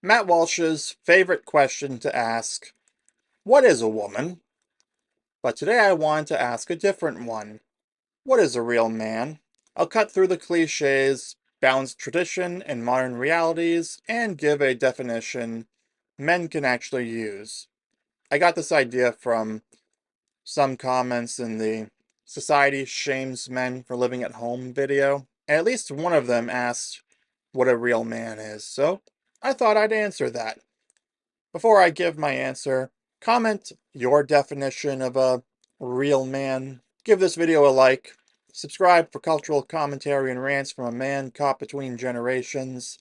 Matt Walsh's favorite question to ask, what is a woman? But today I want to ask a different one. What is a real man? I'll cut through the cliches, balance tradition and modern realities, and give a definition men can actually use. I got this idea from some comments in the Society Shames Men for Living at Home video, and at least one of them asked what a real man is, so I thought I'd answer that. Before I give my answer, comment your definition of a real man, give this video a like, subscribe for cultural commentary and rants from a man caught between generations,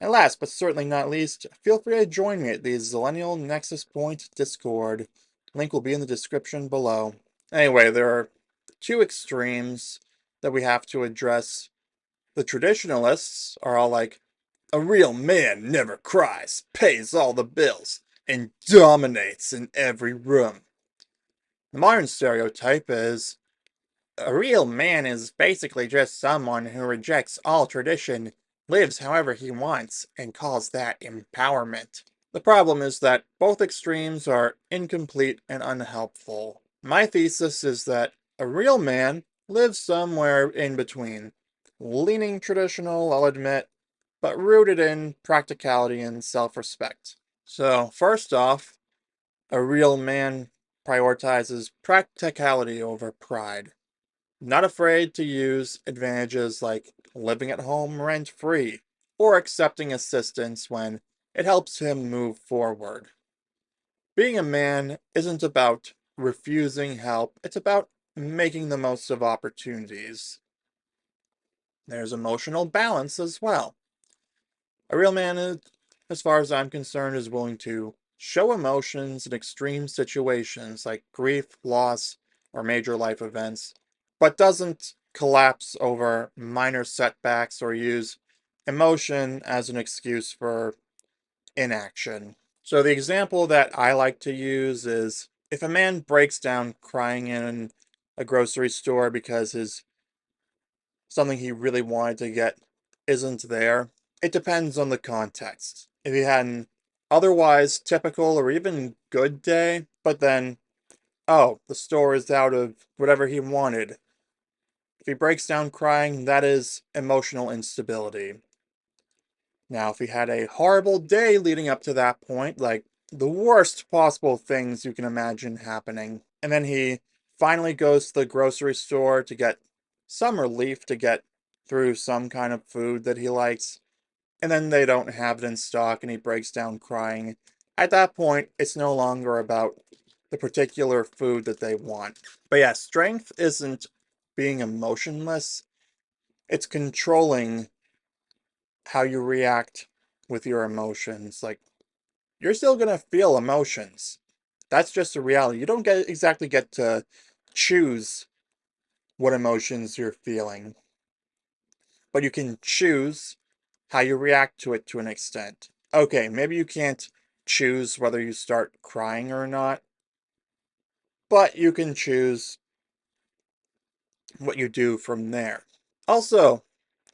and last but certainly not least, feel free to join me at the Zillennial Nexus Point Discord. Link will be in the description below. Anyway, there are two extremes that we have to address. The traditionalists are all like, a real man never cries, pays all the bills, and dominates in every room. The modern stereotype is a real man is basically just someone who rejects all tradition, lives however he wants, and calls that empowerment. The problem is that both extremes are incomplete and unhelpful. My thesis is that a real man lives somewhere in between, leaning traditional, I'll admit, but rooted in practicality and self-respect. So, first off, a real man prioritizes practicality over pride. Not afraid to use advantages like living at home rent-free or accepting assistance when it helps him move forward. Being a man isn't about refusing help, it's about making the most of opportunities. There's emotional balance as well. A real man, as far as I'm concerned, is willing to show emotions in extreme situations like grief, loss, or major life events, but doesn't collapse over minor setbacks or use emotion as an excuse for inaction. So the example that I like to use is if a man breaks down crying in a grocery store because his something he really wanted to get isn't there, it depends on the context. If he had an otherwise typical or even good day, but then, oh, the store is out of whatever he wanted. If he breaks down crying, that is emotional instability. Now, if he had a horrible day leading up to that point, like the worst possible things you can imagine happening, and then he finally goes to the grocery store to get some relief to get through some kind of food that he likes, and then they don't have it in stock and he breaks down crying. At that point, it's no longer about the particular food that they want. But yeah, strength isn't being emotionless, it's controlling how you react with your emotions. Like, you're still gonna feel emotions. That's just a reality. You don't exactly get to choose what emotions you're feeling, but you can choose how you react to it to an extent. Okay, maybe you can't choose whether you start crying or not, but you can choose what you do from there. Also,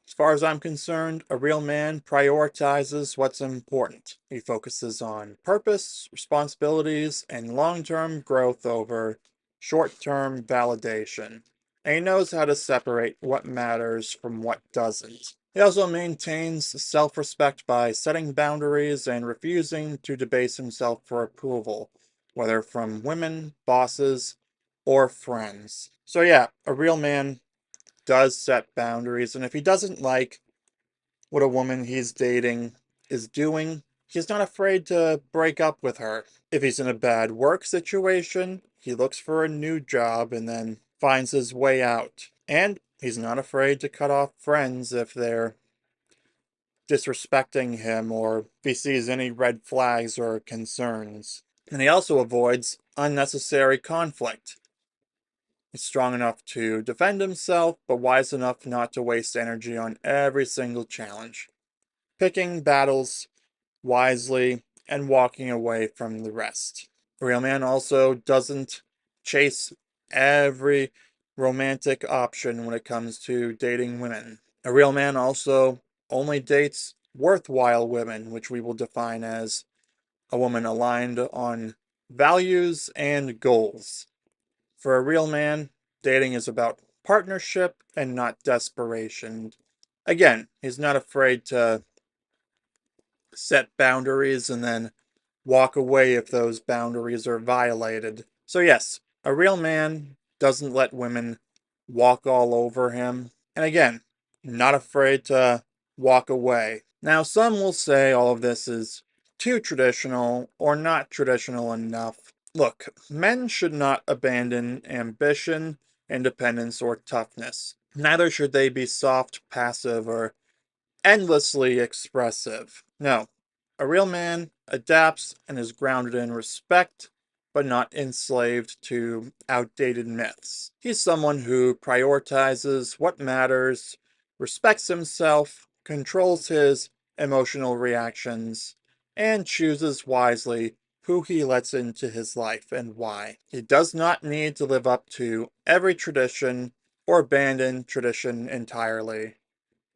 as far as I'm concerned, a real man prioritizes what's important. He focuses on purpose, responsibilities, and long-term growth over short-term validation. And he knows how to separate what matters from what doesn't. He also maintains self-respect by setting boundaries and refusing to debase himself for approval, whether from women, bosses, or friends. So yeah, a real man does set boundaries, and if he doesn't like what a woman he's dating is doing, he's not afraid to break up with her. If he's in a bad work situation, he looks for a new job and then finds his way out. And he's not afraid to cut off friends if they're disrespecting him or if he sees any red flags or concerns. And he also avoids unnecessary conflict. He's strong enough to defend himself, but wise enough not to waste energy on every single challenge, picking battles wisely and walking away from the rest. A real man also doesn't chase every romantic option when it comes to dating women. A real man also only dates worthwhile women, which we will define as a woman aligned on values and goals. For a real man, dating is about partnership and not desperation. Again, he's not afraid to set boundaries and then walk away if those boundaries are violated. So, yes, a real man doesn't let women walk all over him. And again, not afraid to walk away. Now, some will say all of this is too traditional or not traditional enough. Look, men should not abandon ambition, independence, or toughness. Neither should they be soft, passive, or endlessly expressive. No, a real man adapts and is grounded in respect, but not enslaved to outdated myths. He's someone who prioritizes what matters, respects himself, controls his emotional reactions, and chooses wisely who he lets into his life and why. He does not need to live up to every tradition or abandon tradition entirely.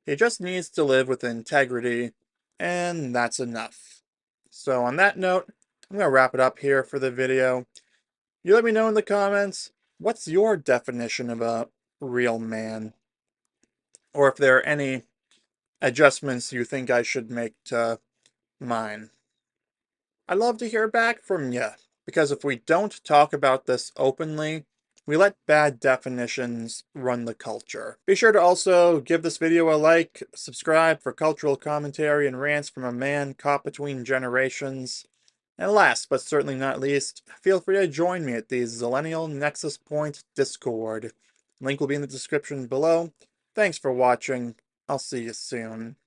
He just needs to live with integrity, and that's enough. So on that note, I'm going to wrap it up here for the video. You let me know in the comments, what's your definition of a real man? Or if there are any adjustments you think I should make to mine. I'd love to hear back from you, because if we don't talk about this openly, we let bad definitions run the culture. Be sure to also give this video a like, subscribe for cultural commentary and rants from a man caught between generations. And last but certainly not least, feel free to join me at the Zillennial Nexus Point Discord. Link will be in the description below. Thanks for watching. I'll see you soon.